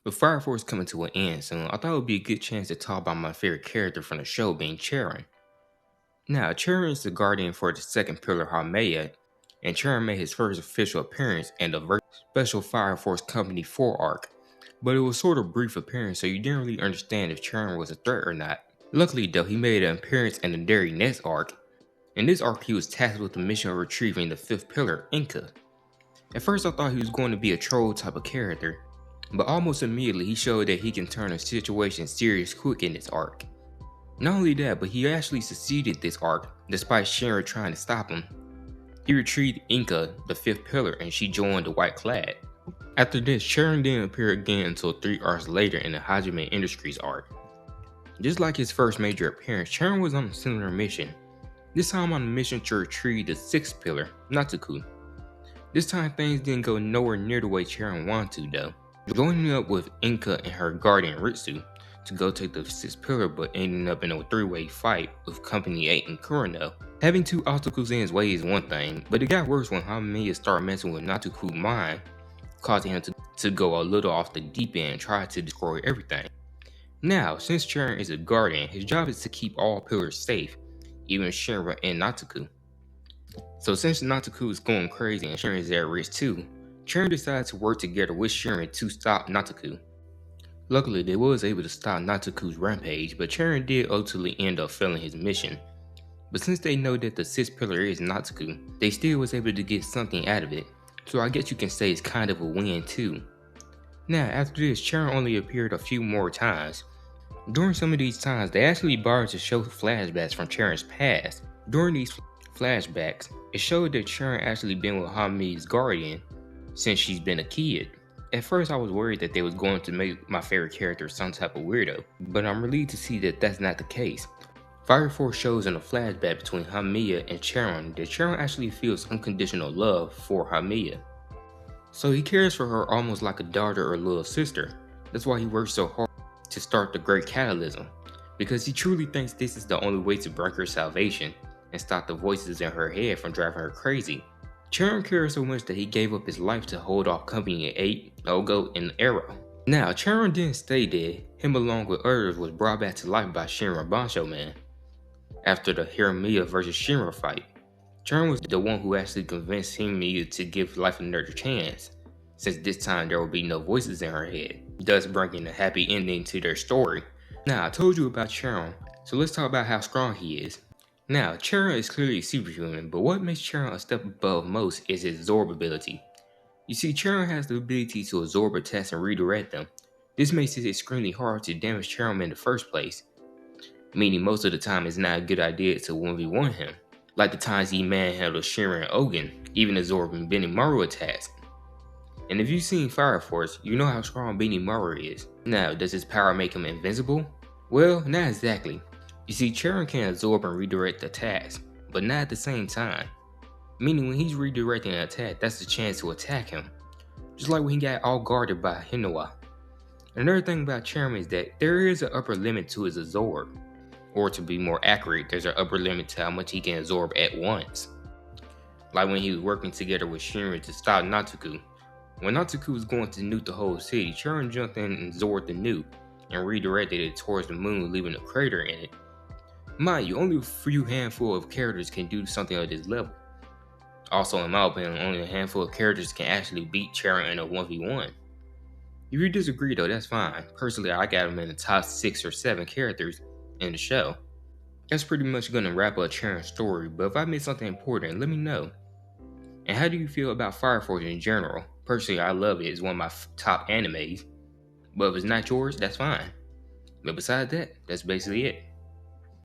With Fire Force coming to an end soon, I thought it would be a good chance to talk about my favorite character from the show being Charon. Now, Charon is the guardian for the second pillar Haumea, and Charon made his first official appearance in the Special Fire Force Company 4 arc, but it was sort of brief appearance so you didn't really understand if Charon was a threat or not. Luckily though, he made an appearance in the very next arc. In this arc, he was tasked with the mission of retrieving the fifth pillar, Inca. At first I thought he was going to be a troll type of character, but almost immediately he showed that he can turn a situation serious quick in this arc. Not only that, but he actually succeeded this arc despite Charon trying to stop him. He retrieved Inca, the fifth pillar, and she joined the White Clad. After this, Charon didn't appear again until 3 arcs later in the Hajime Industries arc. Just like his first major appearance, Charon was on a similar mission. This time on a mission to retrieve the sixth pillar, Natsuku. This time things didn't go nowhere near the way Charon wanted to though. Joining up with Inca and her guardian Ritsu to go take the sixth pillar, but ending up in a 3-way fight with Company 8 and Kurano. Having 2 obstacles in his way is one thing, but it got worse when Haumea started messing with Natsuku's mind, causing him to go a little off the deep end and try to destroy everything. Now, since Charon is a guardian, his job is to keep all pillars safe, even Shinra and Natsuku. So since Natsuku is going crazy and Shinra is at risk too, Charon decided to work together with Shinra to stop Natsuku. Luckily, they was able to stop Natsuku's rampage, but Charon did ultimately end up failing his mission. But since they know that the sixth pillar is Natsuku, they still was able to get something out of it, so I guess you can say it's kind of a win too. Now, after this, Charon only appeared a few more times. During some of these times, they actually borrowed to show flashbacks from Charon's past. During these flashbacks, it showed that Charon actually been with Haumea's guardian since she's been a kid. At first I was worried that they was going to make my favorite character some type of weirdo, but I'm relieved to see that that's not the case. Fire Force shows in a flashback between Haumea and Charon that Charon actually feels unconditional love for Haumea. So he cares for her almost like a daughter or little sister. That's why he works so hard to start the Great Catalysm, because he truly thinks this is the only way to bring her salvation and stop the voices in her head from driving her crazy. Charon cares so much that he gave up his life to hold off Company 8, Ogo, and Arrow. Now, Charon didn't stay dead. Him along with others was brought back to life by Shinra Bansho Man. After the Haumea vs Shinra fight, Charon was the one who actually convinced Haumea to give life another chance, since this time there would be no voices in her head, thus bringing a happy ending to their story. Now, I told you about Charon, so let's talk about how strong he is. Now, Charon is clearly superhuman, but what makes Charon a step above most is his absorb ability. You see, Charon has the ability to absorb attacks and redirect them. This makes it extremely hard to damage Charon in the first place, meaning most of the time it's not a good idea to 1v1 him, like the times he manhandled Shinra and Ogun, even absorbing Benimaru attacks. And if you've seen Fire Force, you know how strong Benimaru is. Now, does his power make him invincible? Well, not exactly. You see, Charon can absorb and redirect attacks, but not at the same time. Meaning when he's redirecting an attack, that's the chance to attack him. Just like when he got all guarded by Hinoa. Another thing about Charon is that there is an upper limit to his absorb. Or to be more accurate, there's an upper limit to how much he can absorb at once. Like when he was working together with Shinra to stop Natsuku. When Natsuku was going to nuke the whole city, Charon jumped in and absorbed the nuke and redirected it towards the moon, leaving a crater in it. Mind you, only a few handful of characters can do something of this level. Also, in my opinion, only a handful of characters can actually beat Charon in a 1v1. If you disagree though, that's fine. Personally, I got him in the top 6 or 7 characters in the show. That's pretty much gonna wrap up Charon's story, but if I missed something important, let me know. And how do you feel about Fire Force in general? Personally, I love it. It's one of my top animes. But if it's not yours, that's fine. But besides that, that's basically it.